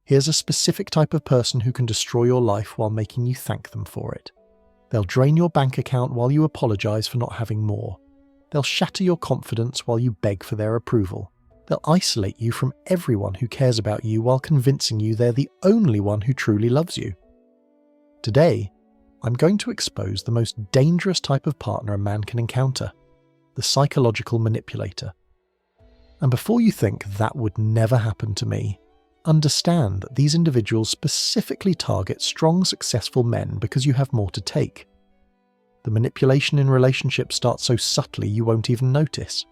Here's a specific type of person who can destroy your life while making you thank them for it. They'll drain your bank account while you apologize for not having more. They'll shatter your confidence while you beg for their approval. They'll isolate you from everyone who cares about you while convincing you they're the only one who truly loves you. Today, I'm going to expose the most dangerous type of partner a man can encounter, the psychological manipulator. And before you think that would never happen to me, understand that these individuals specifically target strong, successful men because you have more to take. The manipulation in relationships starts so subtly you won't even notice.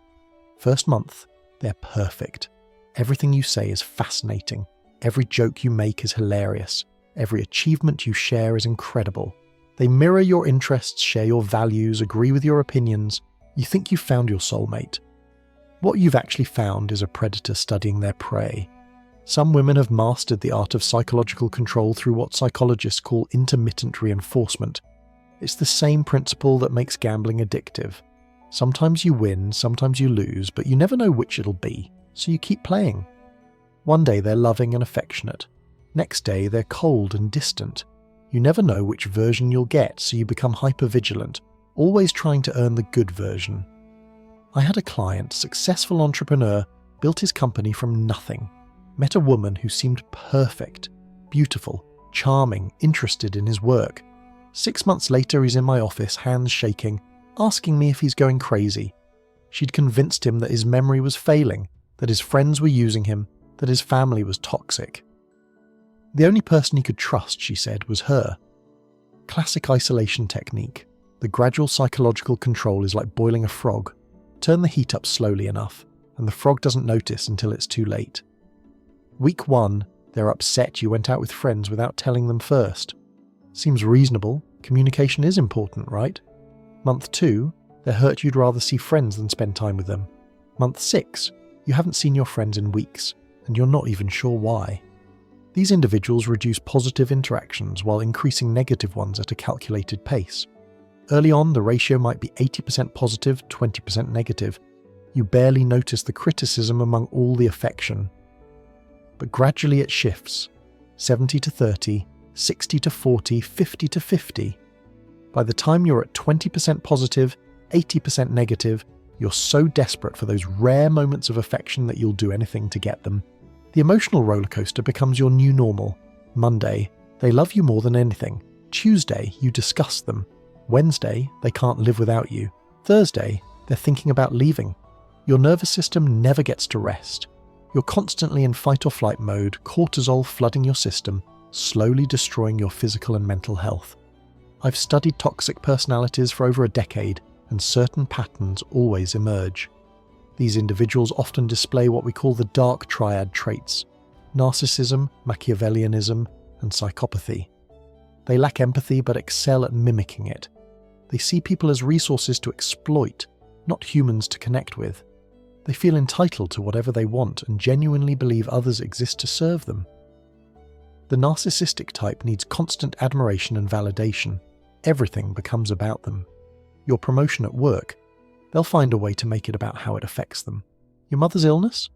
First month, they're perfect. Everything you say is fascinating. Every joke you make is hilarious. Every achievement you share is incredible. They mirror your interests, share your values, agree with your opinions. You think you've found your soulmate. What you've actually found is a predator studying their prey. Some women have mastered the art of psychological control through what psychologists call intermittent reinforcement. It's the same principle that makes gambling addictive. Sometimes you win, sometimes you lose, but you never know which it'll be, so you keep playing. One day they're loving and affectionate. Next day they're cold and distant. You never know which version you'll get, so you become hypervigilant, always trying to earn the good version. I had a client, successful entrepreneur, built his company from nothing. Met a woman who seemed perfect, beautiful, charming, interested in his work. 6 months later he's in my office, hands shaking, asking me if he's going crazy. She'd convinced him that his memory was failing, that his friends were using him, that his family was toxic. The only person he could trust, she said, was her. Classic isolation technique. The gradual psychological control is like boiling a frog. Turn the heat up slowly enough, and the frog doesn't notice until it's too late. Week 1, they're upset you went out with friends without telling them first. Seems reasonable. Communication is important, right? Month 2, they're hurt you'd rather see friends than spend time with them. Month 6, you haven't seen your friends in weeks, and you're not even sure why. These individuals reduce positive interactions while increasing negative ones at a calculated pace. Early on, the ratio might be 80% positive, 20% negative. You barely notice the criticism among all the affection. But gradually it shifts. 70 to 30, 60 to 40, 50 to 50. By the time you're at 20% positive, 80% negative, you're so desperate for those rare moments of affection that you'll do anything to get them. The emotional rollercoaster becomes your new normal. Monday, they love you more than anything. Tuesday, you disgust them. Wednesday, they can't live without you. Thursday, they're thinking about leaving. Your nervous system never gets to rest. You're constantly in fight or flight mode, cortisol flooding your system, slowly destroying your physical and mental health. I've studied toxic personalities for over a decade, and certain patterns always emerge. These individuals often display what we call the dark triad traits: narcissism, Machiavellianism, and psychopathy. They lack empathy but excel at mimicking it. They see people as resources to exploit, not humans to connect with. They feel entitled to whatever they want and genuinely believe others exist to serve them. The narcissistic type needs constant admiration and validation. Everything becomes about them. Your promotion at work, they'll find a way to make it about how it affects them. Your mother's illness?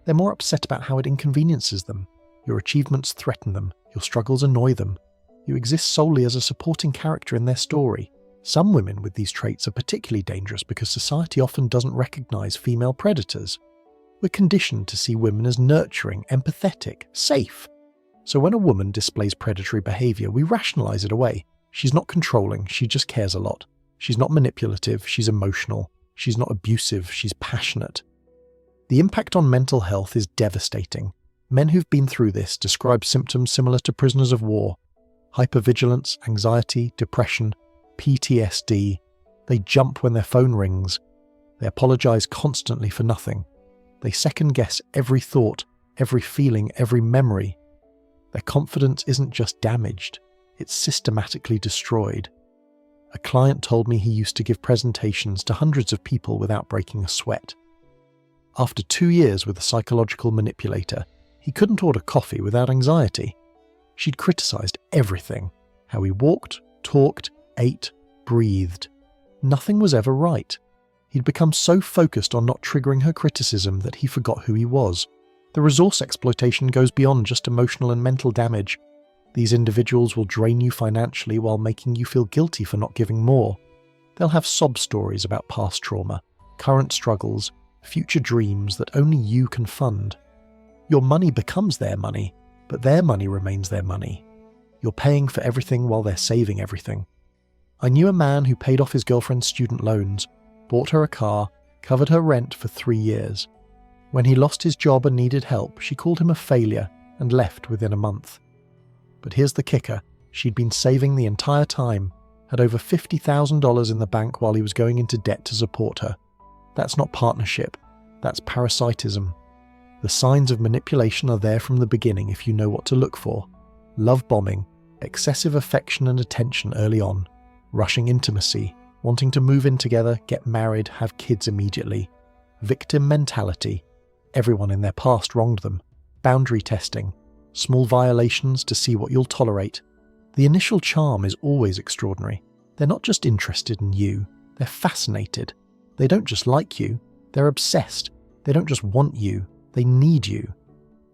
They're more upset about how it inconveniences them. Your achievements threaten them. Your struggles annoy them. You exist solely as a supporting character in their story. Some women with these traits are particularly dangerous because society often doesn't recognize female predators. We're conditioned to see women as nurturing, empathetic, safe. So when a woman displays predatory behavior, we rationalize it away. She's not controlling, she just cares a lot. She's not manipulative, she's emotional. She's not abusive, she's passionate. The impact on mental health is devastating. Men who've been through this describe symptoms similar to prisoners of war: hypervigilance, anxiety, depression, PTSD. They jump when their phone rings. They apologize constantly for nothing. They second-guess every thought, every feeling, every memory. Their confidence isn't just damaged, it's systematically destroyed. A client told me he used to give presentations to hundreds of people without breaking a sweat. After 2 years with a psychological manipulator, he couldn't order coffee without anxiety. She'd criticized everything: how he walked, talked, ate, breathed. Nothing was ever right. He'd become so focused on not triggering her criticism that he forgot who he was. The resource exploitation goes beyond just emotional and mental damage. These individuals will drain you financially while making you feel guilty for not giving more. They'll have sob stories about past trauma, current struggles, future dreams that only you can fund. Your money becomes their money, but their money remains their money. You're paying for everything while they're saving everything. I knew a man who paid off his girlfriend's student loans, bought her a car, covered her rent for 3 years. When he lost his job and needed help, she called him a failure and left within a month. But here's the kicker. She'd been saving the entire time, had over $50,000 in the bank while he was going into debt to support her. That's not partnership. That's parasitism. The signs of manipulation are there from the beginning if you know what to look for. Love bombing, excessive affection and attention early on, rushing intimacy, wanting to move in together, get married, have kids immediately. Victim mentality. Everyone in their past wronged them. Boundary testing. Small violations to see what you'll tolerate. The initial charm is always extraordinary. They're not just interested in you, they're fascinated. They don't just like you, they're obsessed. They don't just want you, they need you.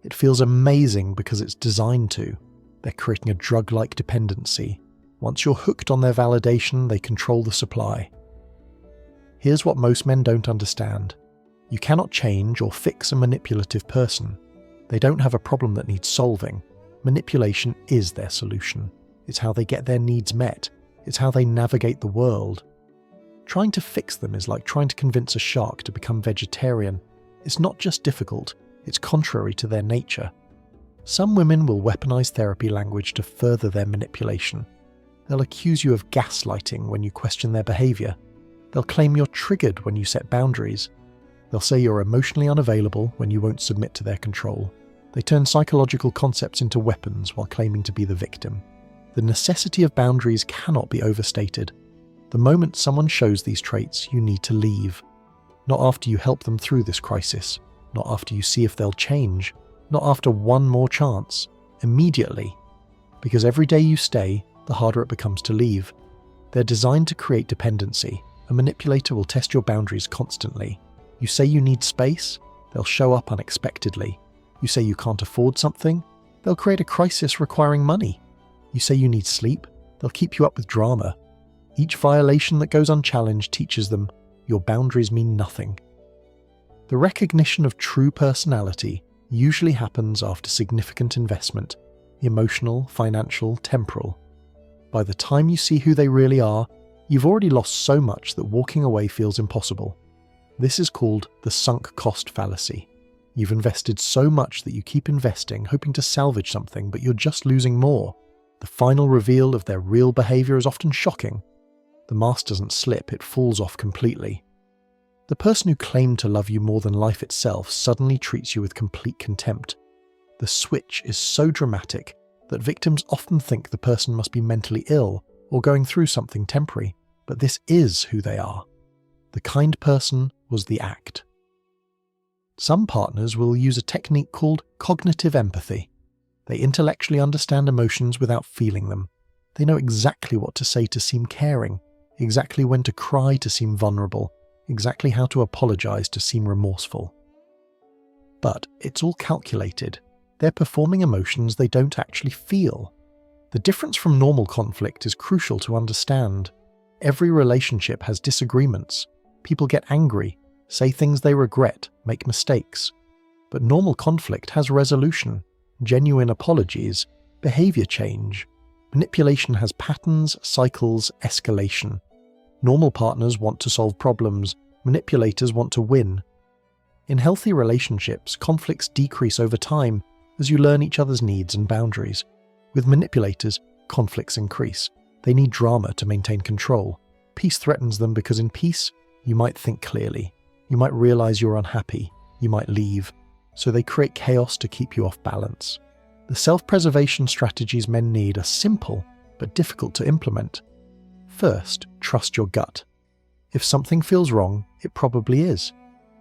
It feels amazing because it's designed to. They're creating a drug-like dependency. Once you're hooked on their validation, they control the supply. Here's what most men don't understand. You cannot change or fix a manipulative person. They don't have a problem that needs solving. Manipulation is their solution. It's how they get their needs met. It's how they navigate the world. Trying to fix them is like trying to convince a shark to become vegetarian. It's not just difficult, it's contrary to their nature. Some women will weaponize therapy language to further their manipulation. They'll accuse you of gaslighting when you question their behavior. They'll claim you're triggered when you set boundaries. They'll say you're emotionally unavailable when you won't submit to their control. They turn psychological concepts into weapons while claiming to be the victim. The necessity of boundaries cannot be overstated. The moment someone shows these traits, you need to leave. Not after you help them through this crisis. Not after you see if they'll change. Not after one more chance. Immediately. Because every day you stay, the harder it becomes to leave. They're designed to create dependency. A manipulator will test your boundaries constantly. You say you need space, they'll show up unexpectedly. You say you can't afford something, they'll create a crisis requiring money. You say you need sleep, they'll keep you up with drama. Each violation that goes unchallenged teaches them your boundaries mean nothing. The recognition of true personality usually happens after significant investment, emotional, financial, temporal. By the time you see who they really are, you've already lost so much that walking away feels impossible. This is called the sunk cost fallacy. You've invested so much that you keep investing, hoping to salvage something, but you're just losing more. The final reveal of their real behavior is often shocking. The mask doesn't slip, it falls off completely. The person who claimed to love you more than life itself suddenly treats you with complete contempt. The switch is so dramatic that victims often think the person must be mentally ill or going through something temporary, but this is who they are. The kind person was the act. Some partners will use a technique called cognitive empathy. They intellectually understand emotions without feeling them. They know exactly what to say to seem caring, exactly when to cry to seem vulnerable, exactly how to apologize to seem remorseful. But it's all calculated. They're performing emotions they don't actually feel. The difference from normal conflict is crucial to understand. Every relationship has disagreements. People get angry, say things they regret, make mistakes. But normal conflict has resolution, genuine apologies, behavior change. Manipulation has patterns, cycles, escalation. Normal partners want to solve problems, manipulators want to win. In healthy relationships, conflicts decrease over time as you learn each other's needs and boundaries. With manipulators, conflicts increase. They need drama to maintain control. Peace threatens them because in peace, you might think clearly. You might realize you're unhappy. You might leave. So they create chaos to keep you off balance. The self-preservation strategies men need are simple, but difficult to implement. First, trust your gut. If something feels wrong, it probably is.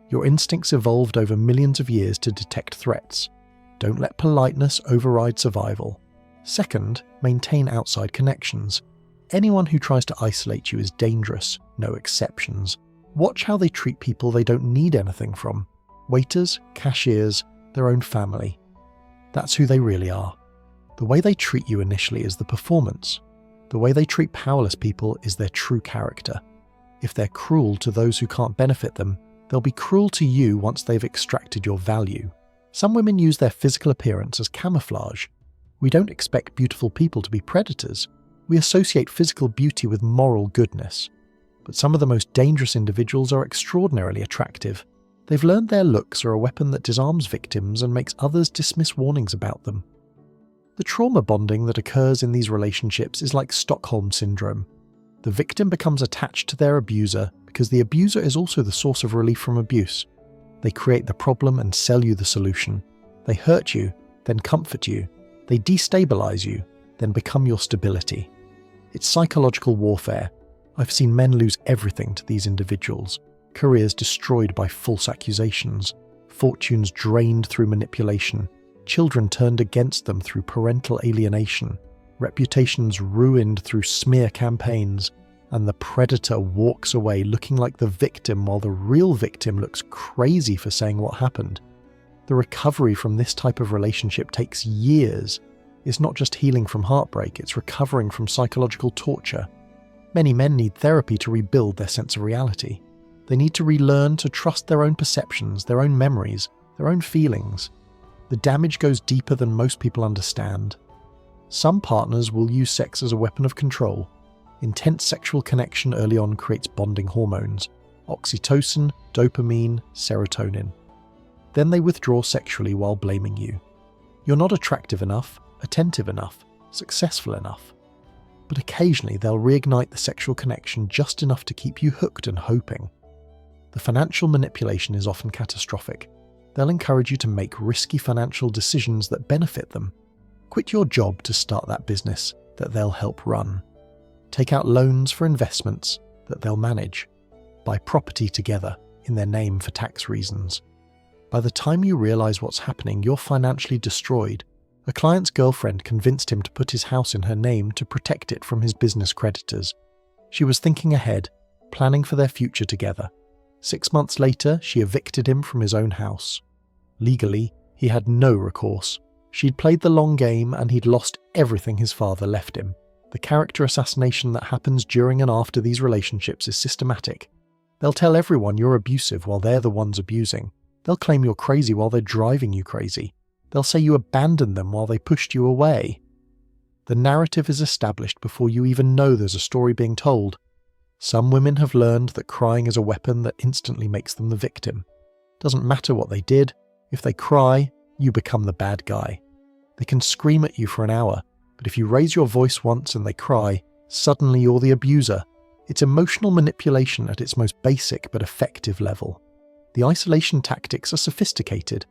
Your instincts evolved over millions of years to detect threats. Don't let politeness override survival. Second, maintain outside connections. Anyone who tries to isolate you is dangerous, no exceptions. Watch how they treat people they don't need anything from. Waiters, cashiers, their own family. That's who they really are. The way they treat you initially is the performance. The way they treat powerless people is their true character. If they're cruel to those who can't benefit them, they'll be cruel to you once they've extracted your value. Some women use their physical appearance as camouflage. We don't expect beautiful people to be predators. We associate physical beauty with moral goodness. But some of the most dangerous individuals are extraordinarily attractive. They've learned their looks are a weapon that disarms victims and makes others dismiss warnings about them. The trauma bonding that occurs in these relationships is like Stockholm Syndrome. The victim becomes attached to their abuser because the abuser is also the source of relief from abuse. They create the problem and sell you the solution. They hurt you, then comfort you. They destabilize you, then become your stability. It's psychological warfare. I've seen men lose everything to these individuals. Careers destroyed by false accusations. Fortunes drained through manipulation. Children turned against them through parental alienation. Reputations ruined through smear campaigns. And the predator walks away looking like the victim while the real victim looks crazy for saying what happened. The recovery from this type of relationship takes years. It's not just healing from heartbreak, it's recovering from psychological torture. Many men need therapy to rebuild their sense of reality. They need to relearn to trust their own perceptions, their own memories, their own feelings. The damage goes deeper than most people understand. Some partners will use sex as a weapon of control. Intense sexual connection early on creates bonding hormones, oxytocin, dopamine, serotonin. Then they withdraw sexually while blaming you. You're not attractive enough, attentive enough, successful enough. But occasionally they'll reignite the sexual connection just enough to keep you hooked and hoping. The financial manipulation is often catastrophic. They'll encourage you to make risky financial decisions that benefit them. Quit your job to start that business that they'll help run. Take out loans for investments that they'll manage. Buy property together in their name for tax reasons. By the time you realize what's happening, you're financially destroyed. A client's girlfriend convinced him to put his house in her name to protect it from his business creditors. She was thinking ahead, planning for their future together. 6 months later, she evicted him from his own house. Legally, he had no recourse. She'd played the long game and he'd lost everything his father left him. The character assassination that happens during and after these relationships is systematic. They'll tell everyone you're abusive while they're the ones abusing. They'll claim you're crazy while they're driving you crazy. They'll say you abandoned them while they pushed you away. The narrative is established before you even know there's a story being told. Some women have learned that crying is a weapon that instantly makes them the victim. Doesn't matter what they did. If they cry, you become the bad guy. They can scream at you for an hour, but if you raise your voice once and they cry, suddenly you're the abuser. It's emotional manipulation at its most basic but effective level. The isolation tactics are sophisticated.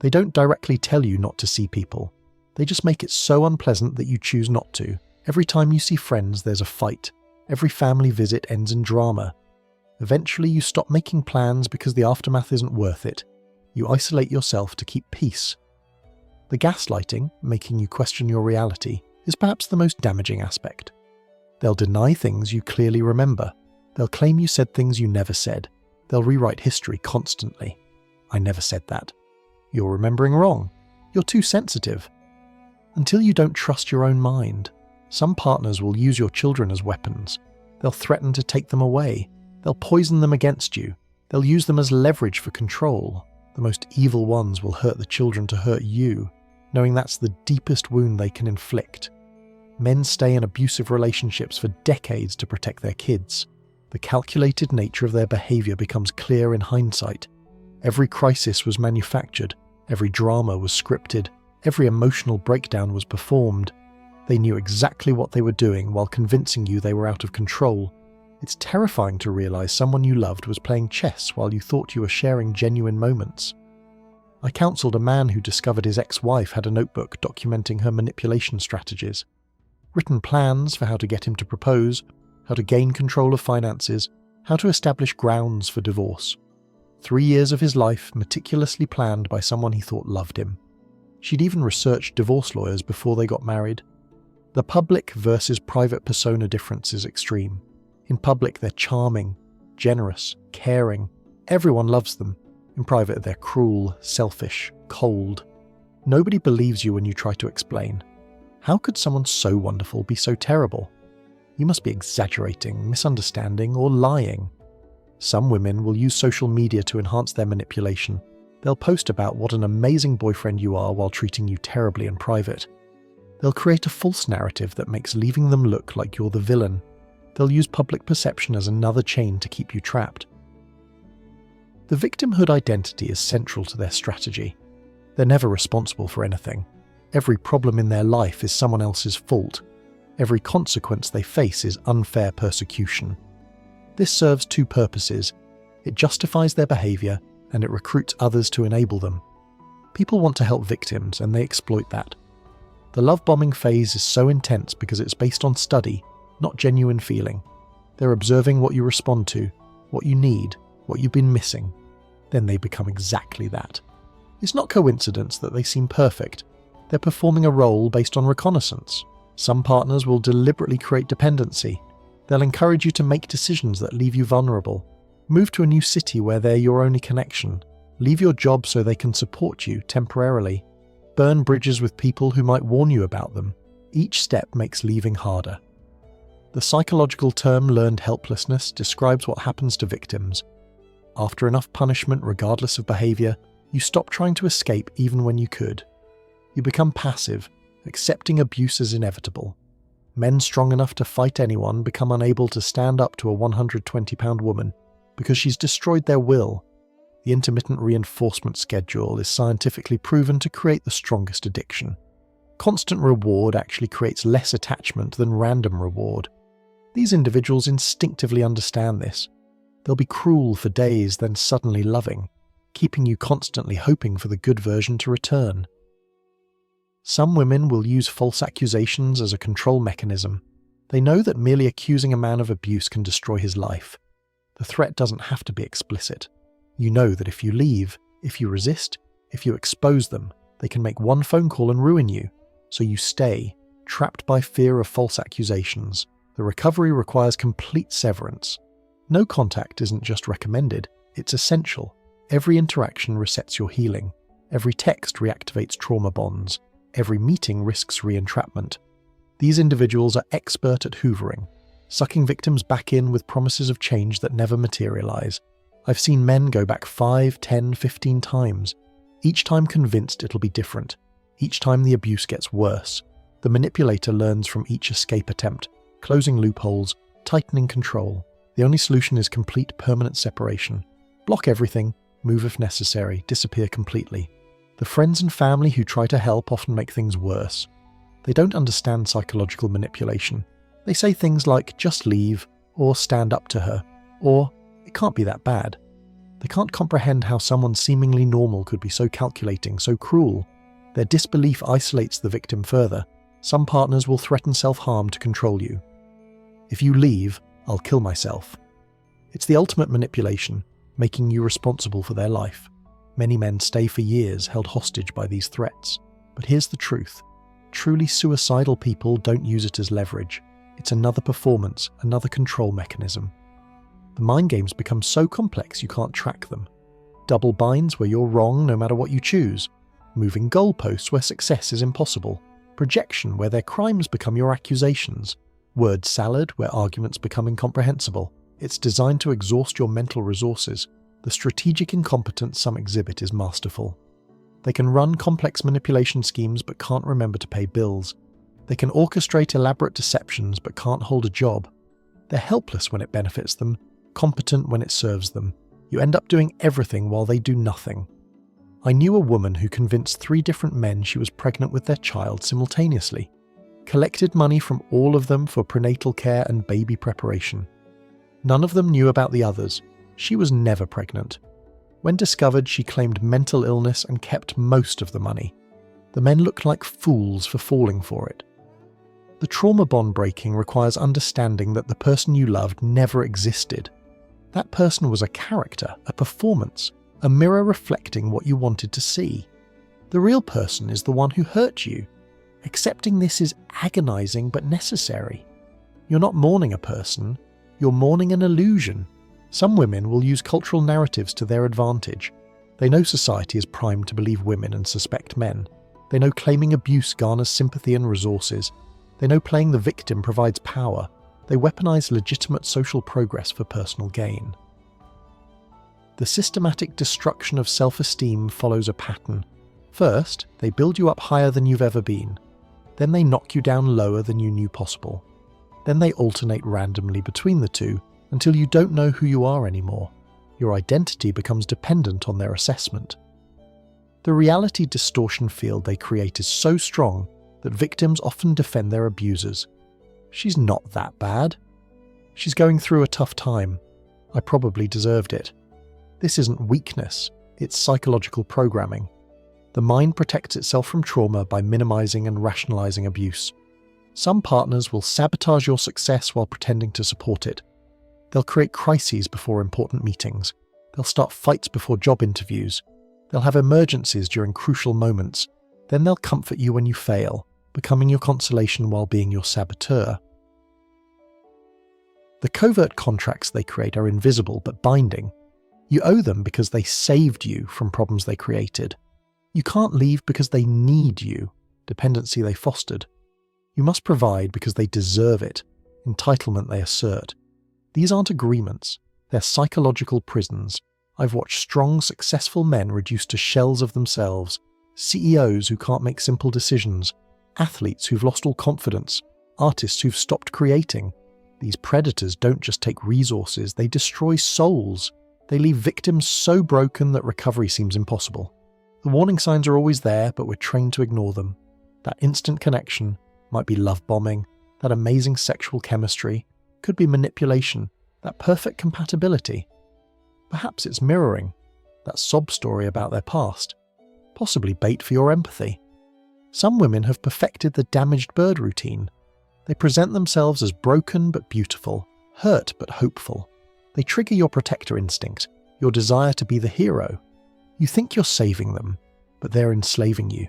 They don't directly tell you not to see people. They just make it so unpleasant that you choose not to. Every time you see friends, there's a fight. Every family visit ends in drama. Eventually, you stop making plans because the aftermath isn't worth it. You isolate yourself to keep peace. The gaslighting, making you question your reality, is perhaps the most damaging aspect. They'll deny things you clearly remember. They'll claim you said things you never said. They'll rewrite history constantly. I never said that. You're remembering wrong. You're too sensitive. Until you don't trust your own mind. Some partners will use your children as weapons. They'll threaten to take them away. They'll poison them against you. They'll use them as leverage for control. The most evil ones will hurt the children to hurt you, knowing that's the deepest wound they can inflict. Men stay in abusive relationships for decades to protect their kids. The calculated nature of their behavior becomes clear in hindsight. Every crisis was manufactured. Every drama was scripted. Every emotional breakdown was performed. They knew exactly what they were doing while convincing you they were out of control. It's terrifying to realize someone you loved was playing chess while you thought you were sharing genuine moments. I counseled a man who discovered his ex-wife had a notebook documenting her manipulation strategies. Written plans for how to get him to propose, how to gain control of finances, how to establish grounds for divorce. 3 years of his life meticulously planned by someone he thought loved him. She'd even researched divorce lawyers before they got married. The public versus private persona difference is extreme. In public, they're charming, generous, caring. Everyone loves them. In private, they're cruel, selfish, cold. Nobody believes you when you try to explain. How could someone so wonderful be so terrible? You must be exaggerating, misunderstanding, or lying. Some women will use social media to enhance their manipulation. They'll post about what an amazing boyfriend you are while treating you terribly in private. They'll create a false narrative that makes leaving them look like you're the villain. They'll use public perception as another chain to keep you trapped. The victimhood identity is central to their strategy. They're never responsible for anything. Every problem in their life is someone else's fault. Every consequence they face is unfair persecution. This serves two purposes. It justifies their behavior, and it recruits others to enable them. People want to help victims, and they exploit that. The love bombing phase is so intense because it's based on study, not genuine feeling. They're observing what you respond to, what you need, what you've been missing. Then they become exactly that. It's not coincidence that they seem perfect. They're performing a role based on reconnaissance. Some partners will deliberately create dependency. They'll encourage you to make decisions that leave you vulnerable. Move to a new city where they're your only connection. Leave your job so they can support you temporarily. Burn bridges with people who might warn you about them. Each step makes leaving harder. The psychological term learned helplessness describes what happens to victims. After enough punishment, regardless of behavior, you stop trying to escape even when you could. You become passive, accepting abuse as inevitable. Men strong enough to fight anyone become unable to stand up to a 120-pound woman because she's destroyed their will. The intermittent reinforcement schedule is scientifically proven to create the strongest addiction. Constant reward actually creates less attachment than random reward. These individuals instinctively understand this. They'll be cruel for days, then suddenly loving, keeping you constantly hoping for the good version to return. Some women will use false accusations as a control mechanism. They know that merely accusing a man of abuse can destroy his life. The threat doesn't have to be explicit. You know that if you leave, if you resist, if you expose them, they can make one phone call and ruin you. So you stay, trapped by fear of false accusations. The recovery requires complete severance. No contact isn't just recommended, it's essential. Every interaction resets your healing. Every text reactivates trauma bonds. Every meeting risks re-entrapment. These individuals are expert at hoovering, sucking victims back in with promises of change that never materialize. I've seen men go back 5, 10, 15 times, each time convinced it'll be different. Each time the abuse gets worse. The manipulator learns from each escape attempt, closing loopholes, tightening control. The only solution is complete permanent separation. Block everything, move if necessary, disappear completely. The friends and family who try to help often make things worse. They don't understand psychological manipulation. They say things like, just leave, or stand up to her, or it can't be that bad. They can't comprehend how someone seemingly normal could be so calculating, so cruel. Their disbelief isolates the victim further. Some partners will threaten self-harm to control you. If you leave, I'll kill myself. It's the ultimate manipulation, making you responsible for their life. Many men stay for years held hostage by these threats. But here's the truth. Truly suicidal people don't use it as leverage. It's another performance, another control mechanism. The mind games become so complex you can't track them. Double binds where you're wrong no matter what you choose. Moving goalposts where success is impossible. Projection where their crimes become your accusations. Word salad where arguments become incomprehensible. It's designed to exhaust your mental resources. The strategic incompetence some exhibit is masterful. They can run complex manipulation schemes but can't remember to pay bills. They can orchestrate elaborate deceptions but can't hold a job. They're helpless when it benefits them, competent when it serves them. You end up doing everything while they do nothing. I knew a woman who convinced 3 different men she was pregnant with their child simultaneously. Collected money from all of them for prenatal care and baby preparation. None of them knew about the others. She was never pregnant. When discovered, she claimed mental illness and kept most of the money. The men looked like fools for falling for it. The trauma bond breaking requires understanding that the person you loved never existed. That person was a character, a performance, a mirror reflecting what you wanted to see. The real person is the one who hurt you. Accepting this is agonizing but necessary. You're not mourning a person, you're mourning an illusion. Some women will use cultural narratives to their advantage. They know society is primed to believe women and suspect men. They know claiming abuse garners sympathy and resources. They know playing the victim provides power. They weaponize legitimate social progress for personal gain. The systematic destruction of self-esteem follows a pattern. First, they build you up higher than you've ever been. Then they knock you down lower than you knew possible. Then they alternate randomly between the two until you don't know who you are anymore. Your identity becomes dependent on their assessment. The reality distortion field they create is so strong that victims often defend their abusers. She's not that bad. She's going through a tough time. I probably deserved it. This isn't weakness, it's psychological programming. The mind protects itself from trauma by minimizing and rationalizing abuse. Some partners will sabotage your success while pretending to support it. They'll create crises before important meetings. They'll start fights before job interviews. They'll have emergencies during crucial moments. Then they'll comfort you when you fail, becoming your consolation while being your saboteur. The covert contracts they create are invisible but binding. You owe them because they saved you from problems they created. You can't leave because they need you, dependency they fostered. You must provide because they deserve it, entitlement they assert. These aren't agreements, they're psychological prisons. I've watched strong, successful men reduced to shells of themselves, CEOs who can't make simple decisions, athletes who've lost all confidence, artists who've stopped creating. These predators don't just take resources, they destroy souls. They leave victims so broken that recovery seems impossible. The warning signs are always there, but we're trained to ignore them. That instant connection might be love bombing, that amazing sexual chemistry, could be manipulation, that perfect compatibility. Perhaps it's mirroring, that sob story about their past, possibly bait for your empathy. Some women have perfected the damaged bird routine. They present themselves as broken but beautiful, hurt but hopeful. They trigger your protector instinct, your desire to be the hero. You think you're saving them, but they're enslaving you.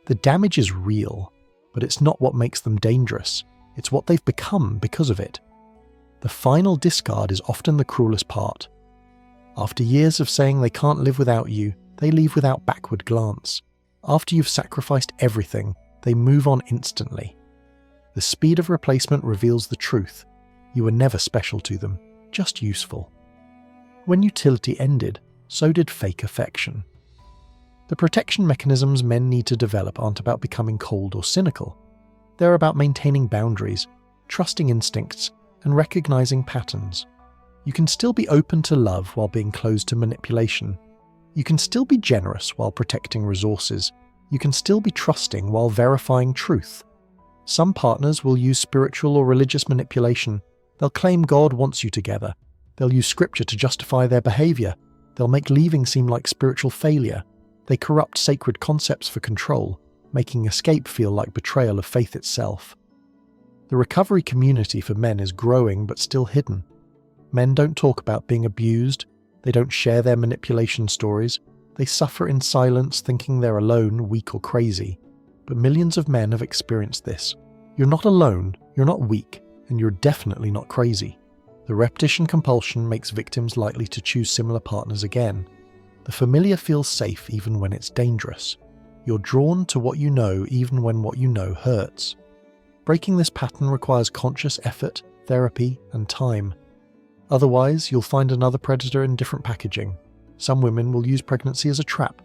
The damage is real, but it's not what makes them dangerous. It's what they've become because of it. The final discard is often the cruelest part. After years of saying they can't live without you, they leave without backward glance. After you've sacrificed everything, they move on instantly. The speed of replacement reveals the truth. You were never special to them, just useful. When utility ended, so did fake affection. The protection mechanisms men need to develop aren't about becoming cold or cynical. They're about maintaining boundaries, trusting instincts, and recognizing patterns. You can still be open to love while being closed to manipulation. You can still be generous while protecting resources. You can still be trusting while verifying truth. Some partners will use spiritual or religious manipulation. They'll claim God wants you together. They'll use scripture to justify their behavior. They'll make leaving seem like spiritual failure. They corrupt sacred concepts for control, making escape feel like betrayal of faith itself. The recovery community for men is growing but still hidden. Men don't talk about being abused. They don't share their manipulation stories. They suffer in silence, thinking they're alone, weak or crazy. But millions of men have experienced this. You're not alone, you're not weak, and you're definitely not crazy. The repetition compulsion makes victims likely to choose similar partners again. The familiar feels safe even when it's dangerous. You're drawn to what you know even when what you know hurts. Breaking this pattern requires conscious effort, therapy, and time. Otherwise, you'll find another predator in different packaging. Some women will use pregnancy as a trap.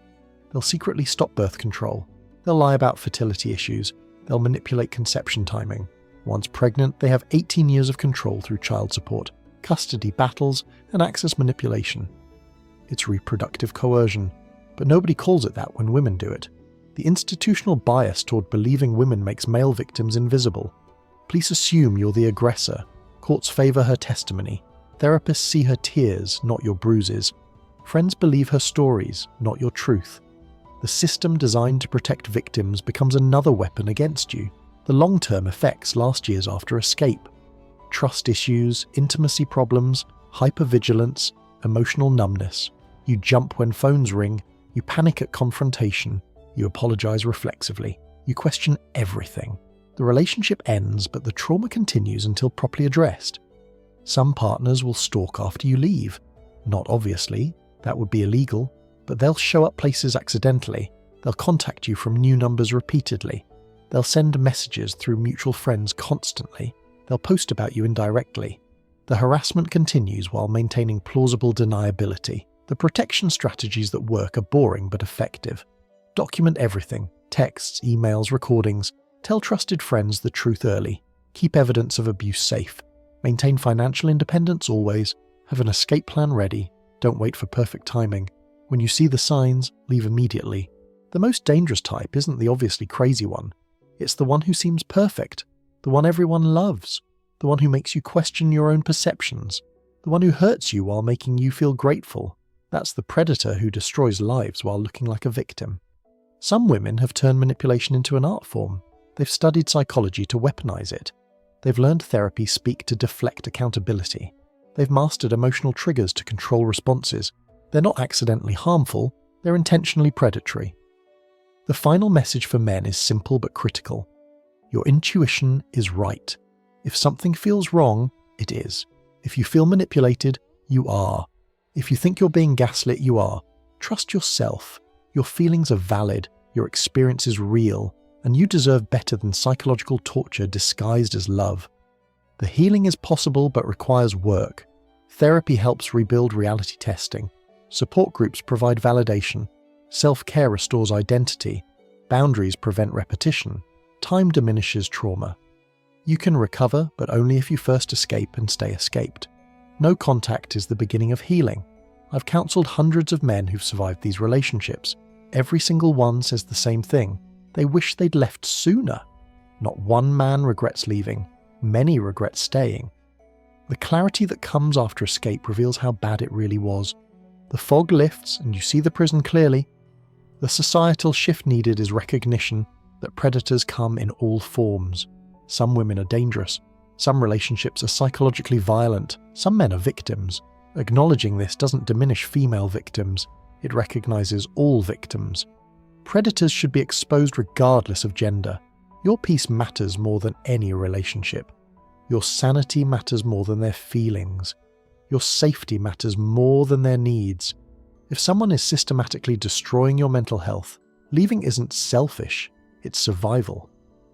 They'll secretly stop birth control. They'll lie about fertility issues. They'll manipulate conception timing. Once pregnant, they have 18 years of control through child support, custody battles, and access manipulation. It's reproductive coercion, but nobody calls it that when women do it. The institutional bias toward believing women makes male victims invisible. Police assume you're the aggressor. Courts favor her testimony. Therapists see her tears, not your bruises. Friends believe her stories, not your truth. The system designed to protect victims becomes another weapon against you. The long-term effects last years after escape. Trust issues, intimacy problems, hypervigilance, emotional numbness. You jump when phones ring. You panic at confrontation. You apologize reflexively. You question everything. The relationship ends, but the trauma continues until properly addressed. Some partners will stalk after you leave. Not obviously, that would be illegal. but they'll show up places accidentally. They'll contact you from new numbers repeatedly. They'll send messages through mutual friends constantly. They'll post about you indirectly. The harassment continues while maintaining plausible deniability. The protection strategies that work are boring but effective. Document everything: texts, emails, recordings. Tell trusted friends the truth early. Keep evidence of abuse safe. Maintain financial independence always. Have an escape plan ready. Don't wait for perfect timing. When you see the signs, leave immediately. The most dangerous type isn't the obviously crazy one. It's the one who seems perfect, the one everyone loves, the one who makes you question your own perceptions, the one who hurts you while making you feel grateful. That's the predator who destroys lives while looking like a victim. Some women have turned manipulation into an art form. They've studied psychology to weaponize it. They've learned therapy speak to deflect accountability. They've mastered emotional triggers to control responses. They're not accidentally harmful, they're intentionally predatory. The final message for men is simple but critical. Your intuition is right. If something feels wrong, it is. If you feel manipulated, you are. If you think you're being gaslit, you are. Trust yourself. Your feelings are valid, your experience is real, and you deserve better than psychological torture disguised as love. The healing is possible but requires work. Therapy helps rebuild reality testing. Support groups provide validation. Self-care restores identity. Boundaries prevent repetition. Time diminishes trauma. You can recover, but only if you first escape and stay escaped. No contact is the beginning of healing. I've counseled hundreds of men who've survived these relationships. Every single one says the same thing. They wish they'd left sooner. Not one man regrets leaving. Many regret staying. The clarity that comes after escape reveals how bad it really was. The fog lifts and you see the prison clearly. The societal shift needed is recognition that predators come in all forms. Some women are dangerous. Some relationships are psychologically violent. Some men are victims. Acknowledging this doesn't diminish female victims. It recognizes all victims. Predators should be exposed regardless of gender. Your peace matters more than any relationship. Your sanity matters more than their feelings. Your safety matters more than their needs. If someone is systematically destroying your mental health, leaving isn't selfish, it's survival.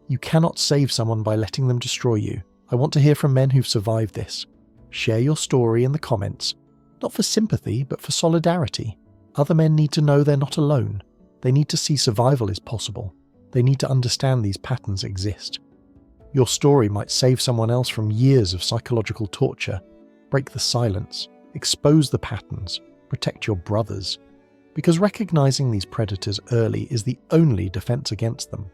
You cannot save someone by letting them destroy you. I want to hear from men who've survived this. Share your story in the comments, not for sympathy, but for solidarity. Other men need to know they're not alone. They need to see survival is possible. They need to understand these patterns exist. Your story might save someone else from years of psychological torture. Break the silence, expose the patterns, protect your brothers. Because recognizing these predators early is the only defense against them.